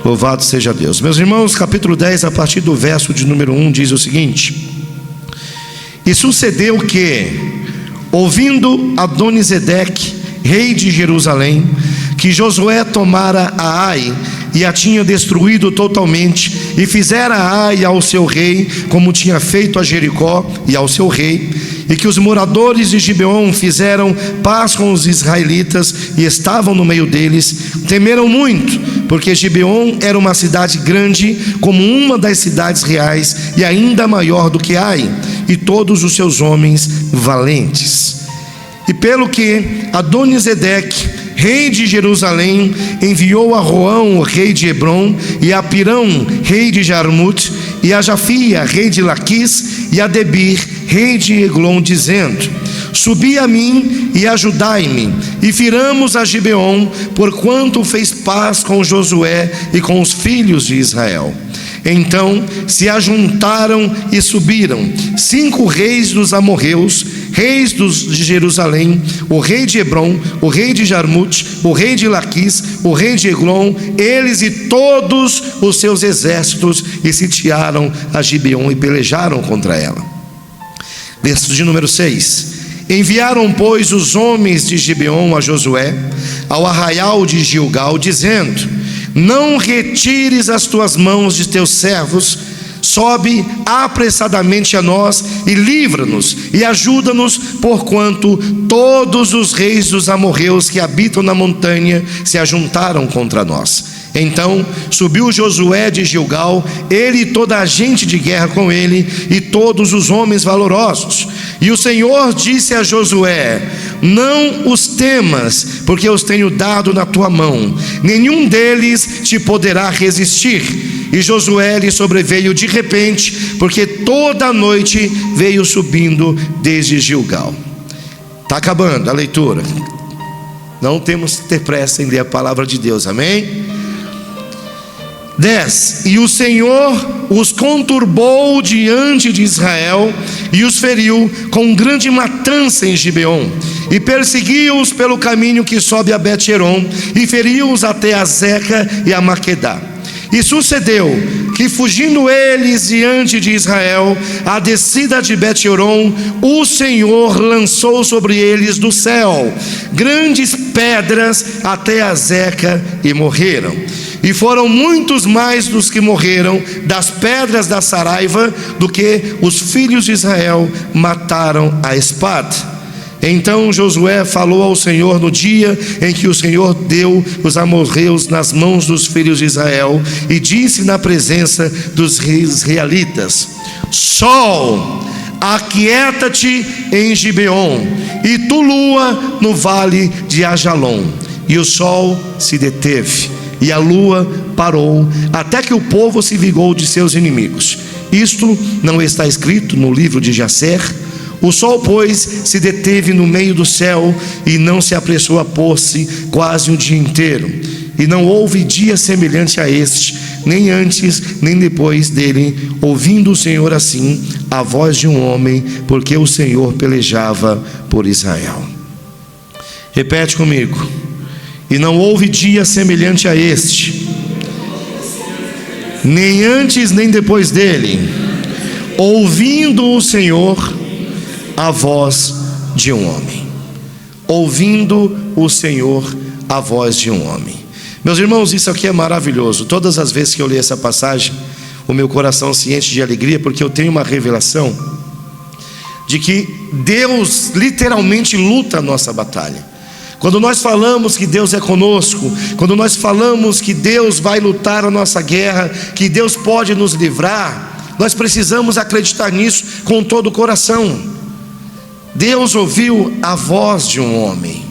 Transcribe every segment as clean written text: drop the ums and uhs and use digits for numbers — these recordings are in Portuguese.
Louvado seja Deus. Meus irmãos, capítulo 10, a partir do verso de número 1, diz o seguinte: E sucedeu que, ouvindo Adonisedeque, rei de Jerusalém, que Josué tomara a Ai e a tinha destruído totalmente, e fizera a Ai ao seu rei, como tinha feito a Jericó e ao seu rei, e que os moradores de Gibeon fizeram paz com os israelitas e estavam no meio deles, temeram muito, porque Gibeon era uma cidade grande, como uma das cidades reais, e ainda maior do que Ai, e todos os seus homens valentes. E pelo que Adonisedeque, rei de Jerusalém, enviou a Roão, rei de Hebron, e a Pirão, rei de Jarmute, e a Jafia, rei de Laquis, e a Debir, rei de Eglon, dizendo: Subi a mim e ajudai-me, e firamos a Gibeon, porquanto fez paz com Josué e com os filhos de Israel. Então se ajuntaram e subiram 5 reis dos amorreus, reis de Jerusalém, o rei de Hebron, o rei de Jarmute, o rei de Laquis, o rei de Eglon, eles e todos os seus exércitos, e sitiaram a Gibeon e pelejaram contra ela. Verso de número 6: Enviaram, pois, os homens de Gibeon a Josué, ao arraial de Gilgal, dizendo: Não retires as tuas mãos de teus servos, sobe apressadamente a nós e livra-nos e ajuda-nos, porquanto todos os reis dos amorreus que habitam na montanha se ajuntaram contra nós. Então subiu Josué de Gilgal, ele e toda a gente de guerra com ele, e todos os homens valorosos. E o Senhor disse a Josué: Não os temas, porque os tenho dado na tua mão, nenhum deles te poderá resistir. E Josué lhe sobreveio de repente, porque toda a noite veio subindo desde Gilgal. Está acabando a leitura. Não temos que ter pressa em ler a palavra de Deus, amém? 10: E o Senhor os conturbou diante de Israel, e os feriu com grande matança em Gibeon, e perseguiu-os pelo caminho que sobe a Bet-Heron, e feriu-os até a Zeca e a Maquedá. E sucedeu que, fugindo eles diante de Israel, a descida de Bet-Horon, o Senhor lançou sobre eles do céu grandes pedras até a Zeca, e morreram. E foram muitos mais dos que morreram das pedras da saraiva do que os filhos de Israel mataram à espada. Então Josué falou ao Senhor no dia em que o Senhor deu os amorreus nas mãos dos filhos de Israel, e disse na presença dos israelitas: Sol, aquieta-te em Gibeon, e tu, lua, no vale de Ajalon. E o sol se deteve, e a lua parou, até que o povo se vingou de seus inimigos. Isto não está escrito no livro de Jacer? O sol, pois, se deteve no meio do céu, e não se apressou a pôr-se quase o dia inteiro. E não houve dia semelhante a este, nem antes nem depois dele, ouvindo o Senhor assim a voz de um homem, porque o Senhor pelejava por Israel. Repete comigo: e não houve dia semelhante a este, nem antes nem depois dele, ouvindo o Senhor a voz de um homem. Ouvindo o Senhor a voz de um homem. Meus irmãos, isso aqui é maravilhoso. Todas as vezes que eu leio essa passagem, o meu coração se enche de alegria, porque eu tenho uma revelação de que Deus literalmente luta a nossa batalha. Quando nós falamos que Deus é conosco, quando nós falamos que Deus vai lutar a nossa guerra, que Deus pode nos livrar, nós precisamos acreditar nisso com todo o coração. Deus ouviu a voz de um homem.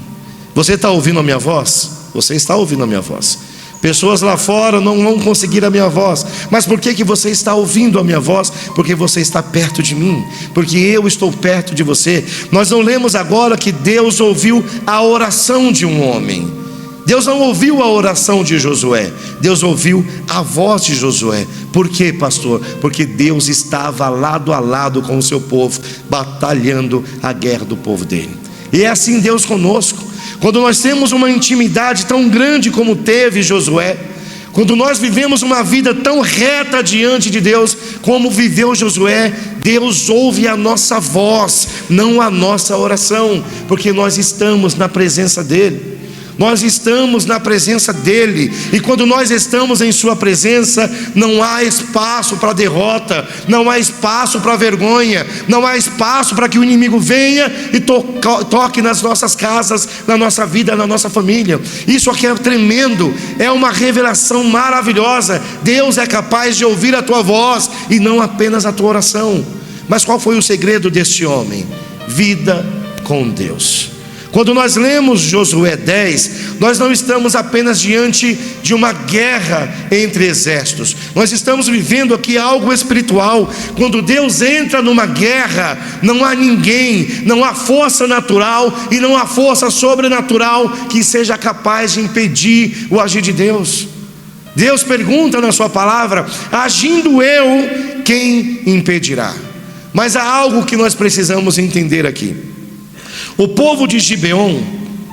Você está ouvindo a minha voz? Você está ouvindo a minha voz. Pessoas lá fora não vão conseguir a minha voz. Mas por que você está ouvindo a minha voz? Porque você está perto de mim, porque eu estou perto de você. Nós não lemos agora que Deus ouviu a oração de um homem. Deus não ouviu a oração de Josué, Deus ouviu a voz de Josué. Por quê, pastor? Porque Deus estava lado a lado com o seu povo, batalhando a guerra do povo dele. E é assim Deus conosco. Quando nós temos uma intimidade tão grande como teve Josué, Quando nós vivemos uma vida tão reta diante de Deus como viveu Josué, Deus ouve a nossa voz, não a nossa oração, porque nós estamos na presença dEle. Nós estamos na presença dEle, e quando nós estamos em sua presença, não há espaço para derrota, não há espaço para vergonha, não há espaço para que o inimigo venha e toque nas nossas casas, na nossa vida, na nossa família. Isso aqui é tremendo, é uma revelação maravilhosa. Deus é capaz de ouvir a tua voz e não apenas a tua oração. Mas qual foi o segredo deste homem? Vida com Deus. Quando nós lemos Josué 10, nós não estamos apenas diante de uma guerra entre exércitos, nós estamos vivendo aqui algo espiritual. Quando Deus entra numa guerra, não há ninguém, não há força natural e não há força sobrenatural que seja capaz de impedir o agir de Deus. Deus pergunta na sua palavra: agindo eu, quem impedirá? Mas há algo que nós precisamos entender aqui. O povo de Gibeon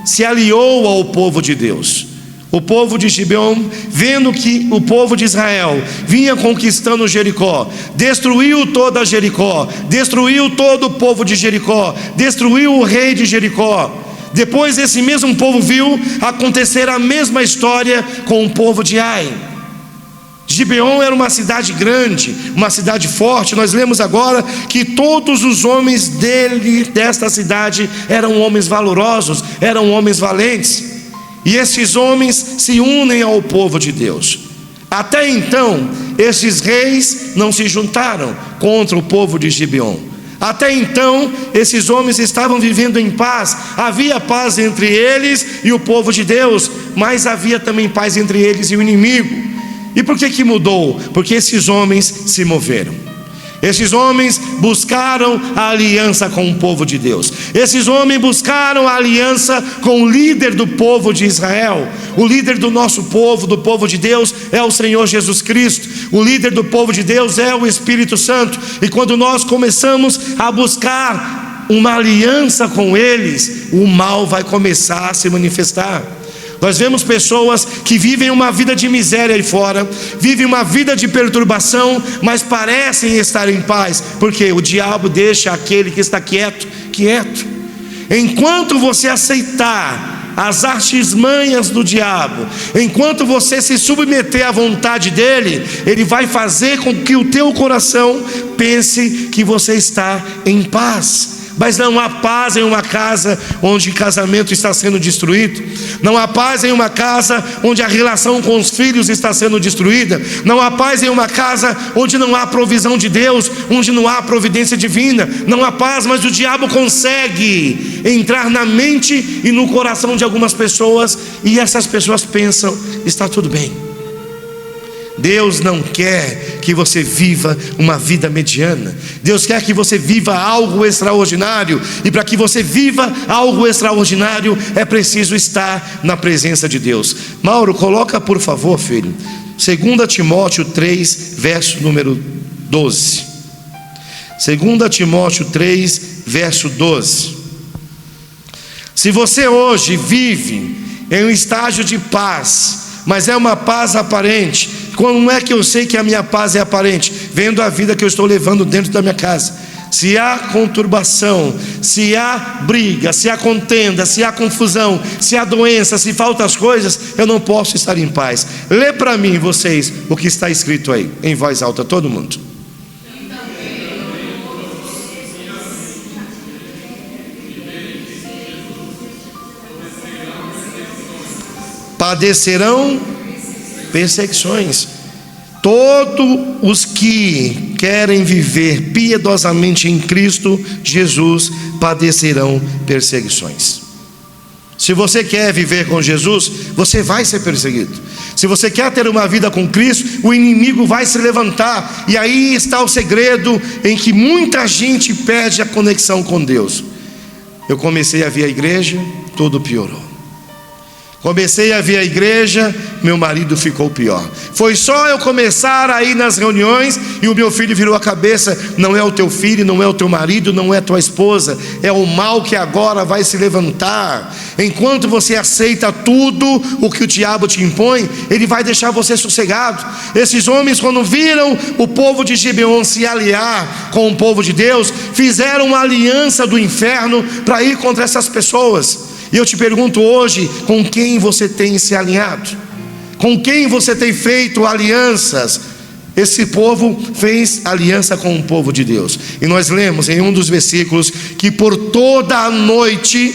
se aliou ao povo de Deus. O povo de Gibeon, vendo que o povo de Israel vinha conquistando Jericó, destruiu toda Jericó, destruiu todo o povo de Jericó, destruiu o rei de Jericó. Depois esse mesmo povo viu acontecer a mesma história com o povo de Ai. Gibeon era uma cidade grande, uma cidade forte. Nós lemos agora que todos os homens desta cidade eram homens valorosos, eram homens valentes. E esses homens se unem ao povo de Deus. Até então, esses reis não se juntaram contra o povo de Gibeon. Até então, esses homens estavam vivendo em paz. Havia paz entre eles e o povo de Deus, mas havia também paz entre eles e o inimigo. E por que mudou? Porque esses homens se moveram. Esses homens buscaram a aliança com o povo de Deus. Esses homens buscaram a aliança com o líder do povo de Israel. O líder do nosso povo, do povo de Deus, é o Senhor Jesus Cristo. O líder do povo de Deus é o Espírito Santo. E quando nós começamos a buscar uma aliança com eles, o mal vai começar a se manifestar. Nós vemos pessoas que vivem uma vida de miséria aí fora, vivem uma vida de perturbação, mas parecem estar em paz, porque o diabo deixa aquele que está quieto, quieto. Enquanto você aceitar as artimanhas do diabo, enquanto você se submeter à vontade dele, ele vai fazer com que o teu coração pense que você está em paz. Mas não há paz em uma casa onde o casamento está sendo destruído. Não há paz em uma casa onde a relação com os filhos está sendo destruída. Não há paz em uma casa onde não há provisão de Deus, onde não há providência divina. Não há paz, mas o diabo consegue entrar na mente e no coração de algumas pessoas, e essas pessoas pensam: está tudo bem. Deus não quer que você viva uma vida mediana. Deus quer que você viva algo extraordinário. E para que você viva algo extraordinário, é preciso estar na presença de Deus. Mauro, coloca por favor, filho, 2 Timóteo 3, verso número 12. 2 Timóteo 3, verso 12. Se você hoje vive em um estágio de paz, mas é uma paz aparente, como é que eu sei que a minha paz é aparente? Vendo a vida que eu estou levando dentro da minha casa. Se há conturbação, se há briga, se há contenda, se há confusão, se há doença, se faltam as coisas, eu não posso estar em paz. Lê para mim, vocês, o que está escrito aí, em voz alta, todo mundo. Padecerão perseguições. Todos os que querem viver piedosamente em Cristo Jesus padecerão perseguições. Se você quer viver com Jesus, você vai ser perseguido. Se você quer ter uma vida com Cristo, o inimigo vai se levantar. E aí está o segredo em que muita gente perde a conexão com Deus. Eu comecei a vir à igreja, tudo piorou. Comecei a vir à igreja, meu marido ficou pior. Foi só eu começar a ir nas reuniões e o meu filho virou a cabeça. Não é o teu filho, não é o teu marido, não é tua esposa, é o mal que agora vai se levantar. Enquanto você aceita tudo o que o diabo te impõe, ele vai deixar você sossegado. Esses homens, quando viram o povo de Gibeon se aliar com o povo de Deus, fizeram uma aliança do inferno para ir contra essas pessoas. E eu te pergunto hoje, com quem você tem se alinhado? Com quem você tem feito alianças? Esse povo fez aliança com o povo de Deus. E nós lemos em um dos versículos que por toda a noite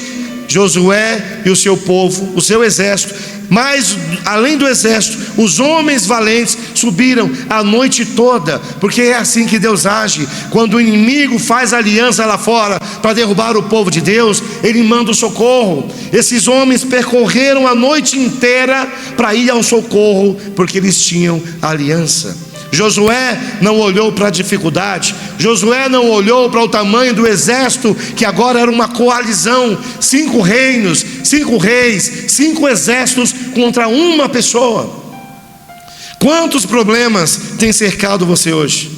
Josué e o seu povo, o seu exército, mas além do exército, os homens valentes subiram a noite toda, porque é assim que Deus age. Quando o inimigo faz aliança lá fora para derrubar o povo de Deus, ele manda o socorro. Esses homens percorreram a noite inteira para ir ao socorro, porque eles tinham aliança. Josué não olhou para a dificuldade, Josué não olhou para o tamanho do exército, que agora era uma coalizão, 5 reinos, 5 reis, 5 exércitos contra uma pessoa. Quantos problemas tem cercado você hoje?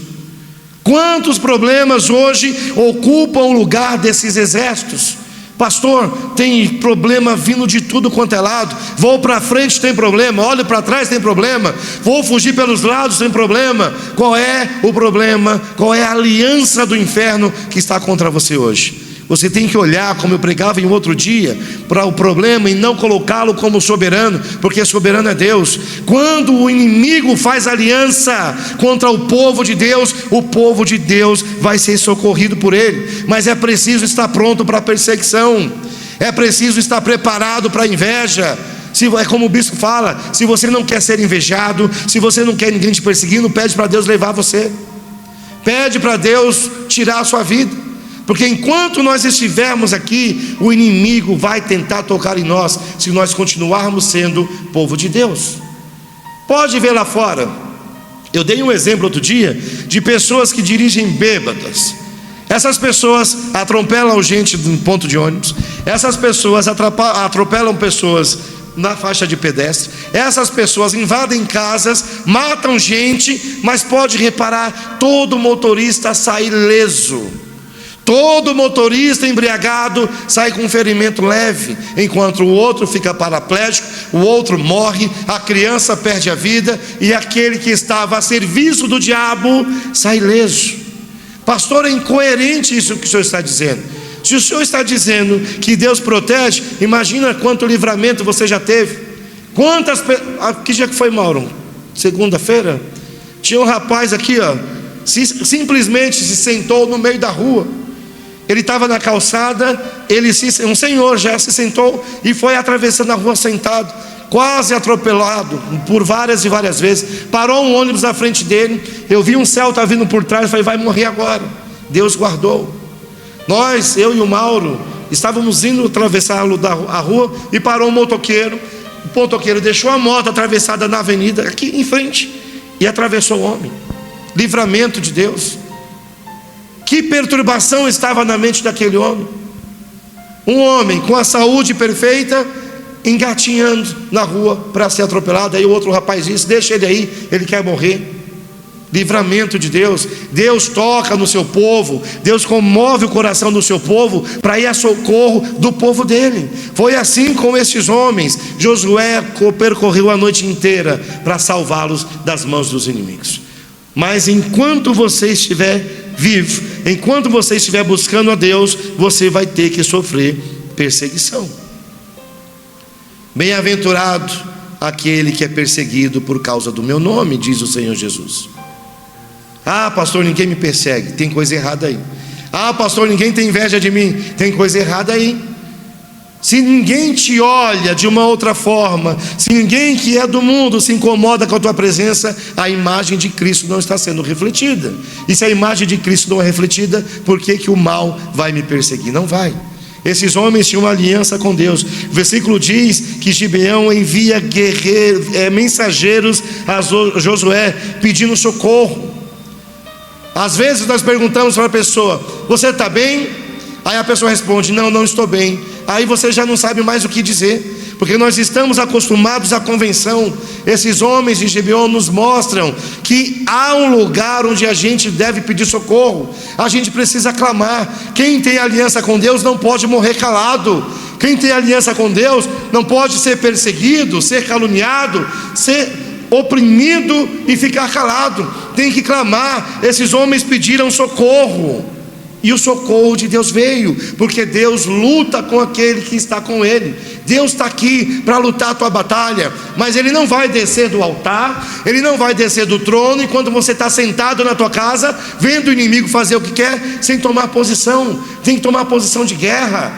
Quantos problemas hoje ocupam o lugar desses exércitos? Pastor, tem problema vindo de tudo quanto é lado. Vou para frente, tem problema. Olho para trás, tem problema. Vou fugir pelos lados, tem problema. Qual é o problema? Qual é a aliança do inferno que está contra você hoje? Você tem que olhar, como eu pregava em outro dia, para o problema e não colocá-lo como soberano, porque soberano é Deus. Quando o inimigo faz aliança contra o povo de Deus vai ser socorrido por ele. Mas é preciso estar pronto para a perseguição, é preciso estar preparado para a inveja. É como o bispo fala: se você não quer ser invejado, se você não quer ninguém te perseguindo, pede para Deus levar você, pede para Deus tirar a sua vida. Porque enquanto nós estivermos aqui, o inimigo vai tentar tocar em nós, se nós continuarmos sendo povo de Deus. Pode ver lá fora. Eu dei um exemplo outro dia de pessoas que dirigem bêbadas. Essas pessoas atropelam gente no ponto de ônibus. Essas pessoas atropelam pessoas na faixa de pedestre. Essas pessoas invadem casas, matam gente, mas pode reparar, todo motorista sai ileso. Todo motorista embriagado sai com um ferimento leve, enquanto o outro fica paraplégico, o outro morre, a criança perde a vida, e aquele que estava a serviço do diabo sai ileso. Pastor, é incoerente isso que o senhor está dizendo. Se o senhor está dizendo que Deus protege, imagina quanto livramento você já teve. Quantas que dia que foi, Mauro? Segunda-feira? Tinha um rapaz aqui, simplesmente se sentou no meio da rua. Ele estava na calçada, um senhor já se sentou e foi atravessando a rua sentado, quase atropelado por várias e várias vezes. Parou um ônibus na frente dele, eu vi um Celta vindo por trás, eu falei: vai morrer agora. Deus guardou. Eu e o Mauro estávamos indo atravessar a rua e parou um motoqueiro. O motoqueiro deixou a moto atravessada na avenida, aqui em frente, e atravessou o homem. Livramento de Deus. Que perturbação estava na mente daquele homem? Um homem com a saúde perfeita, engatinhando na rua para ser atropelado. Aí o outro rapaz disse: deixa ele aí, ele quer morrer. Livramento de Deus. Deus toca no seu povo, Deus comove o coração do seu povo para ir a socorro do povo dele. Foi assim com esses homens. Josué percorreu a noite inteira para salvá-los das mãos dos inimigos. Mas enquanto você estiver vivo, enquanto você estiver buscando a Deus, você vai ter que sofrer perseguição. Bem-aventurado aquele que é perseguido por causa do meu nome, diz o Senhor Jesus. Ah, pastor, ninguém me persegue, tem coisa errada aí. Ah, pastor, ninguém tem inveja de mim, tem coisa errada aí. Se ninguém te olha de uma outra forma, se ninguém que é do mundo se incomoda com a tua presença, a imagem de Cristo não está sendo refletida. E se a imagem de Cristo não é refletida, por que o mal vai me perseguir? Não vai. Esses homens tinham uma aliança com Deus. O versículo diz que Gibeão envia mensageiros a Josué pedindo socorro. Às vezes nós perguntamos para a pessoa: você está bem? Aí a pessoa responde: não, não estou bem. Aí você já não sabe mais o que dizer, porque nós estamos acostumados à convenção. Esses homens de Gibeon nos mostram que há um lugar onde a gente deve pedir socorro. A gente precisa clamar. Quem tem aliança com Deus não pode morrer calado. Quem tem aliança com Deus não pode ser perseguido, ser caluniado, ser oprimido e ficar calado. Tem que clamar. Esses homens pediram socorro, e o socorro de Deus veio, porque Deus luta com aquele que está com ele. Deus está aqui para lutar a tua batalha, mas Ele não vai descer do altar, Ele não vai descer do trono enquanto você está sentado na tua casa, vendo o inimigo fazer o que quer, sem tomar posição. Tem que tomar posição de guerra.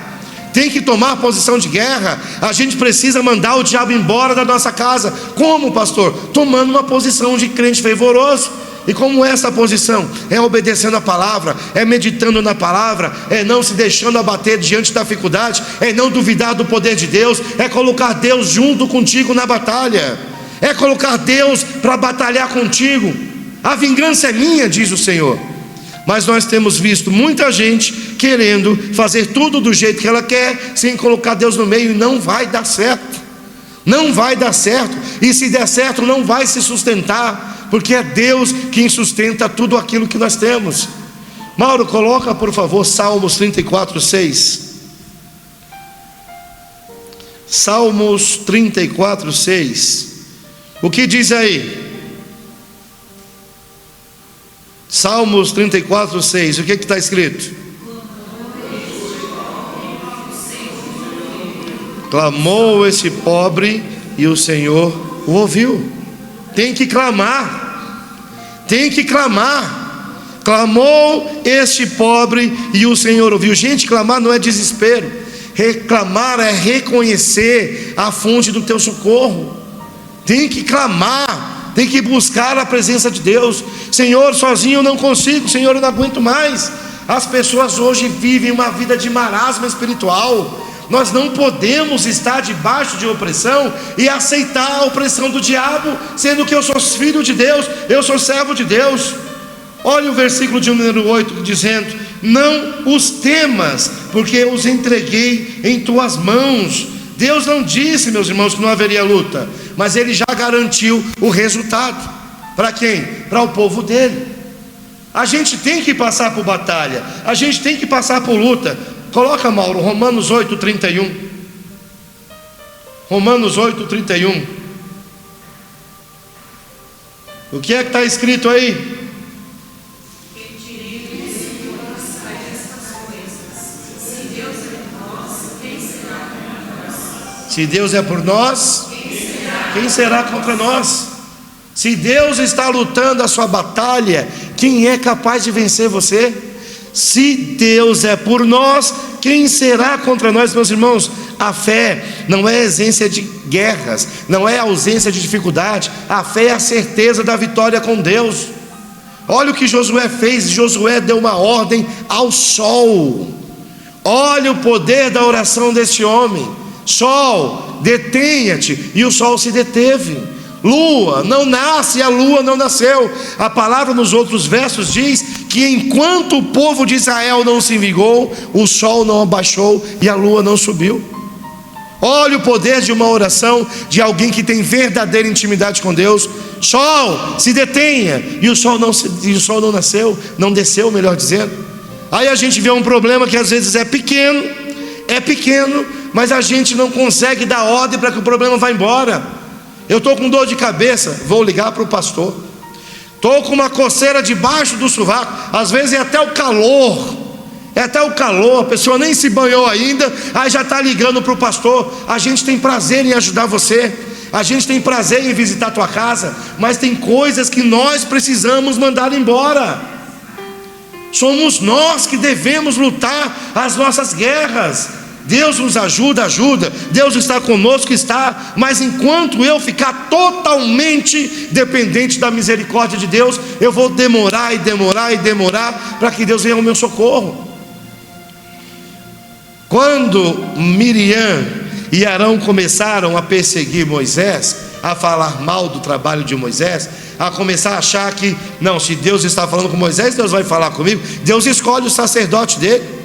Tem que tomar posição de guerra. A gente precisa mandar o diabo embora da nossa casa. Como, pastor? Tomando uma posição de crente fervoroso. E como é essa posição? É obedecendo a palavra, é meditando na palavra, é não se deixando abater diante da dificuldade, é não duvidar do poder de Deus, é colocar Deus junto contigo na batalha, é colocar Deus para batalhar contigo. A vingança é minha, diz o Senhor. Mas nós temos visto muita gente querendo fazer tudo do jeito que ela quer, sem colocar Deus no meio, e não vai dar certo. Não vai dar certo, e se der certo não vai se sustentar, porque é Deus quem sustenta tudo aquilo que nós temos. Mauro, coloca por favor Salmos 34:6. Salmos 34:6. O que diz aí? Salmos 34:6. O que está escrito? Clamou esse pobre e o Senhor o ouviu. Tem que clamar. Tem que clamar. Clamou este pobre e o Senhor ouviu. Gente, clamar não é desespero. Reclamar é reconhecer a fonte do teu socorro. Tem que clamar. Tem que buscar a presença de Deus. Senhor, sozinho eu não consigo. Senhor, eu não aguento mais. As pessoas hoje vivem uma vida de marasmo espiritual. Nós não podemos estar debaixo de opressão e aceitar a opressão do diabo, sendo que eu sou filho de Deus, eu sou servo de Deus. Olha o versículo de número 8 dizendo: não os temas, porque eu os entreguei em tuas mãos. Deus não disse, meus irmãos, que não haveria luta, mas Ele já garantiu o resultado. Para quem? Para o povo dele. A gente tem que passar por batalha, a gente tem que passar por luta. Coloca, Mauro, Romanos 8:31. Romanos 8:31. O que é que está escrito aí? Se Deus é por nós, quem será contra nós? Se Deus está lutando a sua batalha, quem é capaz de vencer você? Se Deus é por nós, quem será contra nós, meus irmãos? A fé não é ausência de guerras, não é ausência de dificuldade. A fé é a certeza da vitória com Deus. Olha o que Josué fez. Josué deu uma ordem ao sol. Olha o poder da oração desse homem. Sol, detenha-te. E o sol se deteve. Lua, não nasce, a lua não nasceu. A palavra nos outros versos diz que enquanto o povo de Israel não se vingou, o sol não abaixou e a lua não subiu. Olha o poder de uma oração de alguém que tem verdadeira intimidade com Deus. Sol, se detenha. E o sol não nasceu, não desceu, melhor dizendo. Aí a gente vê um problema que às vezes é pequeno, mas a gente não consegue dar ordem para que o problema vá embora. Eu estou com dor de cabeça, vou ligar para o pastor. Estou com uma coceira debaixo do sovaco. Às vezes é até o calor. A pessoa nem se banhou ainda, aí já está ligando para o pastor. A gente tem prazer em ajudar você, a gente tem prazer em visitar a tua casa, mas tem coisas que nós precisamos mandar embora. Somos nós que devemos lutar as nossas guerras. Deus nos ajuda, Deus está conosco, mas enquanto eu ficar totalmente dependente da misericórdia de Deus, eu vou demorar para que Deus venha ao meu socorro. Quando Miriam e Arão começaram a perseguir Moisés, a falar mal do trabalho de Moisés, a começar a achar que, não, se Deus está falando com Moisés, Deus vai falar comigo. Deus escolhe o sacerdote dele.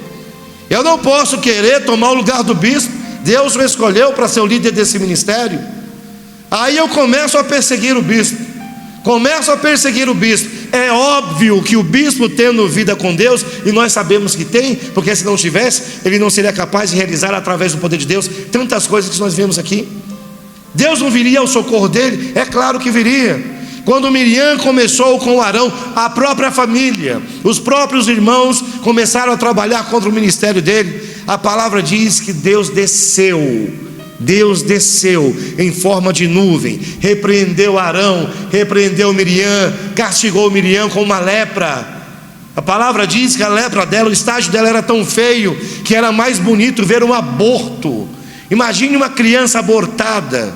Eu não posso querer tomar o lugar do bispo. Deus o escolheu para ser o líder desse ministério. Aí eu começo a perseguir o bispo. É óbvio que o bispo tendo vida com Deus, e nós sabemos que tem, porque se não tivesse, ele não seria capaz de realizar através do poder de Deus tantas coisas que nós vemos aqui. Deus não viria ao socorro dele? É claro que viria. Quando Miriam começou com Arão, a própria família, os próprios irmãos começaram a trabalhar contra o ministério dele. A palavra diz que Deus desceu em forma de nuvem, repreendeu Arão, repreendeu Miriam, castigou Miriam com uma lepra. A palavra diz que a lepra dela, o estágio dela era tão feio que era mais bonito ver um aborto. Imagine uma criança abortada.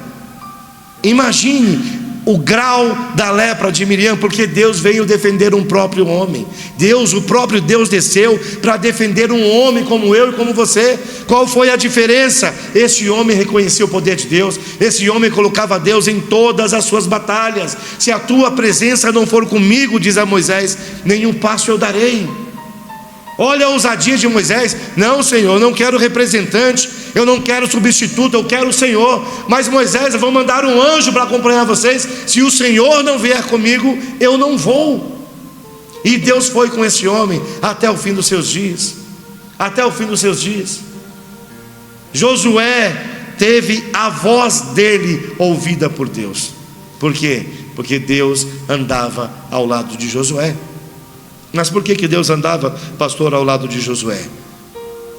Imagine o grau da lepra de Miriam, porque Deus veio defender um próprio homem. O próprio Deus desceu para defender um homem como eu e como você. Qual foi a diferença? Esse homem reconhecia o poder de Deus, esse homem colocava Deus em todas as suas batalhas. Se a tua presença não for comigo, diz a Moisés, nenhum passo eu darei. Olha a ousadia de Moisés. Não, Senhor, eu não quero representante, eu não quero substituto, eu quero o Senhor. Mas Moisés, eu vou mandar um anjo para acompanhar vocês. Se o Senhor não vier comigo, eu não vou. E Deus foi com esse homem até o fim dos seus dias. Josué teve a voz dele ouvida por Deus. Por quê? Porque Deus andava ao lado de Josué. Mas por que Deus andava, pastor, ao lado de Josué?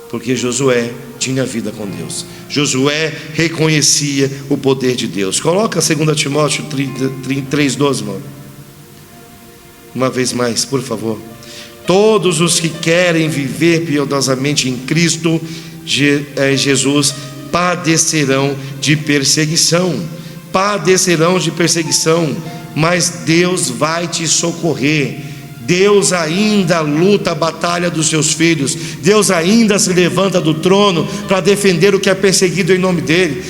Porque Josué tinha vida com Deus. Josué reconhecia o poder de Deus. Coloca 2 Timóteo 3,12, mano. Uma vez mais, por favor. Todos os que querem viver piedosamente em Cristo Jesus padecerão de perseguição. Mas Deus vai te socorrer. Deus ainda luta a batalha dos seus filhos. Deus ainda se levanta do trono para defender o que é perseguido em nome dele.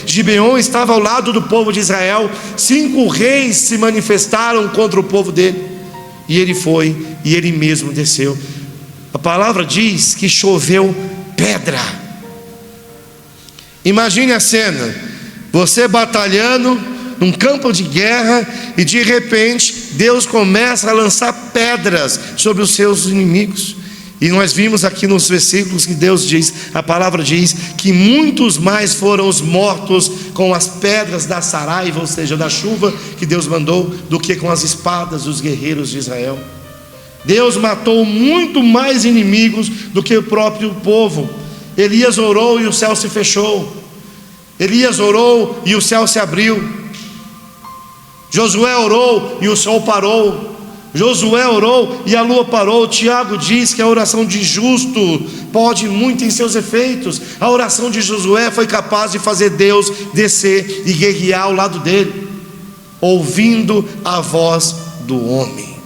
Gibeon estava ao lado do povo de Israel. 5 reis se manifestaram contra o povo dele, e ele foi, e ele mesmo desceu. A palavra diz que choveu pedra. Imagine a cena: você batalhando num campo de guerra, e de repente Deus começa a lançar pedras sobre os seus inimigos. E nós vimos aqui nos versículos que Deus diz, a palavra diz que muitos mais foram os mortos com as pedras da saraiva, ou seja, da chuva que Deus mandou, do que com as espadas dos guerreiros de Israel. Deus matou muito mais inimigos do que o próprio povo. Elias orou e o céu se fechou. Elias orou e o céu se abriu. Josué orou e o sol parou. Josué orou e a lua parou. Tiago diz que a oração de justo pode muito em seus efeitos. A oração de Josué foi capaz de fazer Deus descer e guerrear ao lado dele, ouvindo a voz do homem.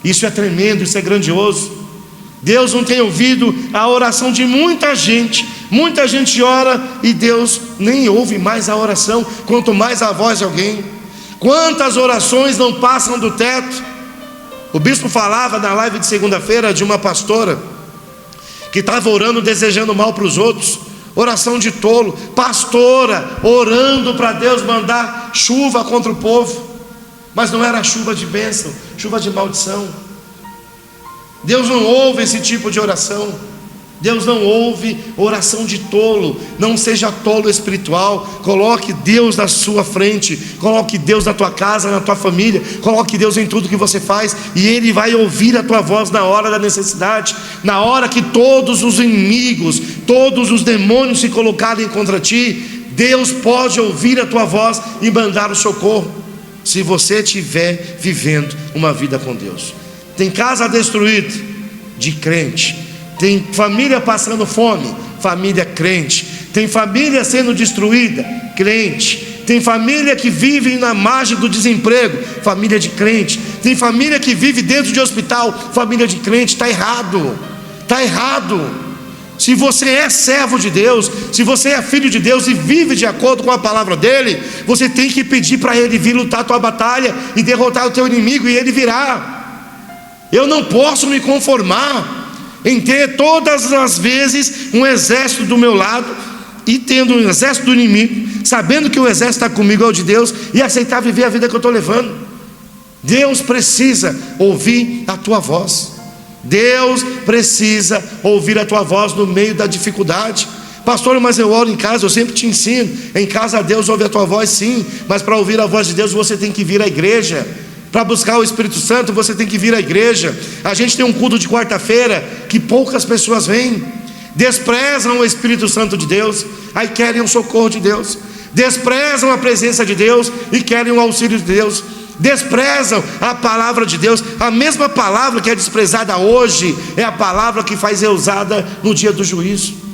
Isso é tremendo, isso é grandioso. Deus não tem ouvido a oração de muita gente. Muita gente ora e Deus nem ouve mais a oração, quanto mais a voz de alguém. Quantas orações não passam do teto? O bispo falava na live de segunda-feira de uma pastora que estava orando, desejando mal para os outros. Oração de tolo. Pastora orando para Deus mandar chuva contra o povo, mas não era chuva de bênção, chuva de maldição. Deus não ouve esse tipo de oração. Deus não ouve oração de tolo. Não seja tolo espiritual. Coloque Deus na sua frente, coloque Deus na tua casa, na tua família, coloque Deus em tudo que você faz, e Ele vai ouvir a tua voz na hora da necessidade. Na hora que todos os inimigos, todos os demônios se colocarem contra ti, Deus pode ouvir a tua voz e mandar o socorro, se você estiver vivendo uma vida com Deus. Tem casa destruída de crente, tem família passando fome, família crente. Tem família sendo destruída, crente. Tem família que vive na margem do desemprego, família de crente. Tem família que vive dentro de hospital, família de crente. Está errado, está errado. Se você é servo de Deus, se você é filho de Deus e vive de acordo com a palavra dele, você tem que pedir para ele vir lutar a tua batalha e derrotar o teu inimigo, e ele virá. Eu não posso me conformar em ter todas as vezes um exército do meu lado, e tendo um exército do inimigo, sabendo que o exército está comigo, é o de Deus, e aceitar viver a vida que eu estou levando. Deus precisa ouvir a tua voz. Deus precisa ouvir a tua voz no meio da dificuldade. Pastor, mas eu oro em casa, eu sempre te ensino, em casa Deus ouve a tua voz sim, mas para ouvir a voz de Deus você tem que vir à igreja. Para buscar o Espírito Santo você tem que vir à igreja. A gente tem um culto de quarta-feira que poucas pessoas vêm, desprezam o Espírito Santo de Deus, aí querem o socorro de Deus, desprezam a presença de Deus e querem o auxílio de Deus, desprezam a palavra de Deus. A mesma palavra que é desprezada hoje é a palavra que vai ser usada no dia do juízo.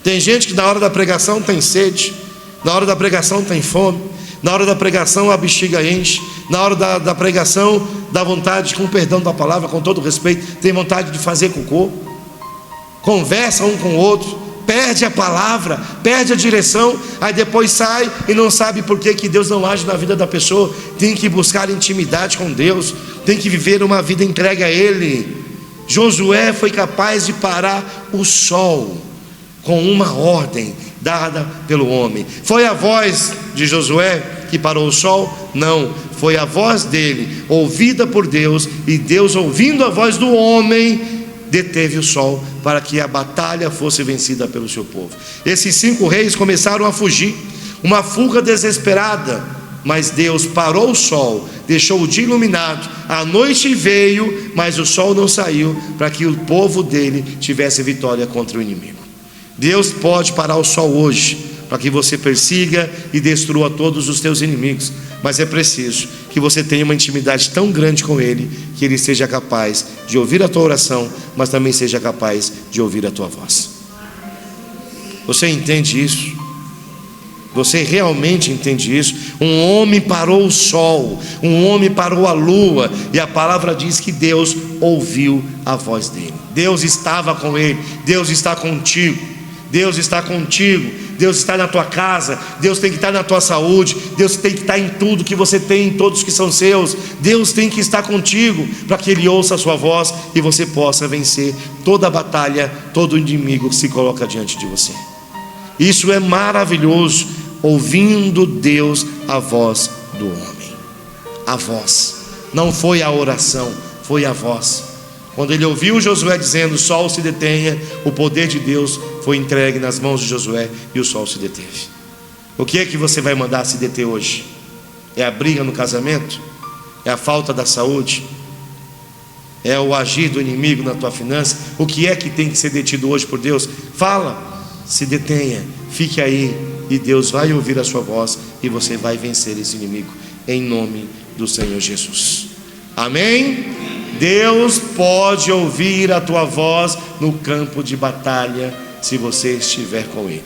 Tem gente que na hora da pregação tem sede, na hora da pregação tem fome, na hora da pregação a bexiga enche, na hora da pregação dá vontade, com perdão da palavra, com todo respeito, tem vontade de fazer cocô, conversa um com o outro, perde a palavra, perde a direção, aí depois sai e não sabe por que Deus não age na vida da pessoa. Tem que buscar intimidade com Deus, tem que viver uma vida entregue a Ele. Josué foi capaz de parar o sol com uma ordem dada pelo homem. Foi a voz de Josué que parou o sol? Não, foi a voz dele, ouvida por Deus, e Deus, ouvindo a voz do homem, deteve o sol para que a batalha fosse vencida pelo seu povo. Esses 5 reis começaram a fugir, uma fuga desesperada, mas Deus parou o sol, deixou o dia iluminado, a noite veio, mas o sol não saiu, para que o povo dele tivesse vitória contra o inimigo. Deus pode parar o sol hoje, para que você persiga e destrua todos os teus inimigos, mas é preciso que você tenha uma intimidade tão grande com Ele, que Ele seja capaz de ouvir a tua oração, mas também seja capaz de ouvir a tua voz. Você entende isso? Você realmente entende isso? Um homem parou o sol, um homem parou a lua, e a palavra diz que Deus ouviu a voz dele. Deus estava com ele. Deus está contigo. Deus está contigo, Deus está na tua casa, Deus tem que estar na tua saúde, Deus tem que estar em tudo que você tem, em todos que são seus. Deus tem que estar contigo, para que Ele ouça a sua voz e você possa vencer toda a batalha, todo o inimigo que se coloca diante de você. Isso é maravilhoso, ouvindo Deus a voz do homem. A voz, não foi a oração, foi a voz. Quando ele ouviu Josué dizendo: o sol se detenha, o poder de Deus foi entregue nas mãos de Josué e o sol se deteve. O que é que você vai mandar se deter hoje? É a briga no casamento? É a falta da saúde? É o agir do inimigo na tua finança? O que é que tem que ser detido hoje por Deus? Fala, se detenha, fique aí, e Deus vai ouvir a sua voz e você vai vencer esse inimigo, em nome do Senhor Jesus. Amém? Deus pode ouvir a tua voz no campo de batalha, se você estiver com Ele.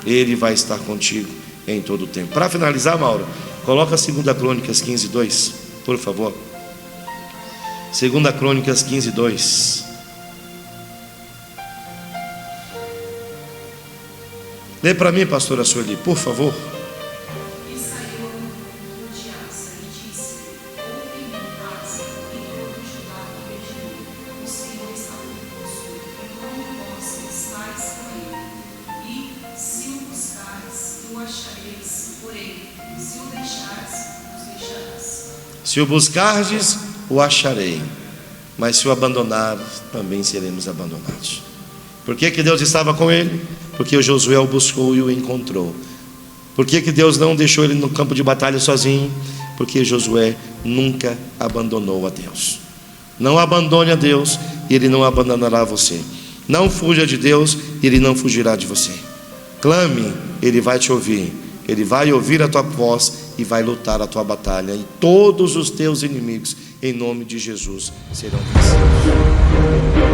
Ele vai estar contigo em todo o tempo. Para finalizar, Mauro, coloca 2 Crônicas 15:2, por favor. 2 Crônicas 15:2. Lê para mim, pastora Sueli, por favor. Se o buscardes, o acharei, mas se o abandonar, também seremos abandonados. Por que Deus estava com ele? Porque o Josué o buscou e o encontrou. Por que Deus não deixou ele no campo de batalha sozinho? Porque Josué nunca abandonou a Deus. Não abandone a Deus, e Ele não abandonará você. Não fuja de Deus, e Ele não fugirá de você. Clame, Ele vai te ouvir. Ele vai ouvir a tua voz e vai lutar a tua batalha, e todos os teus inimigos, em nome de Jesus, serão vencidos.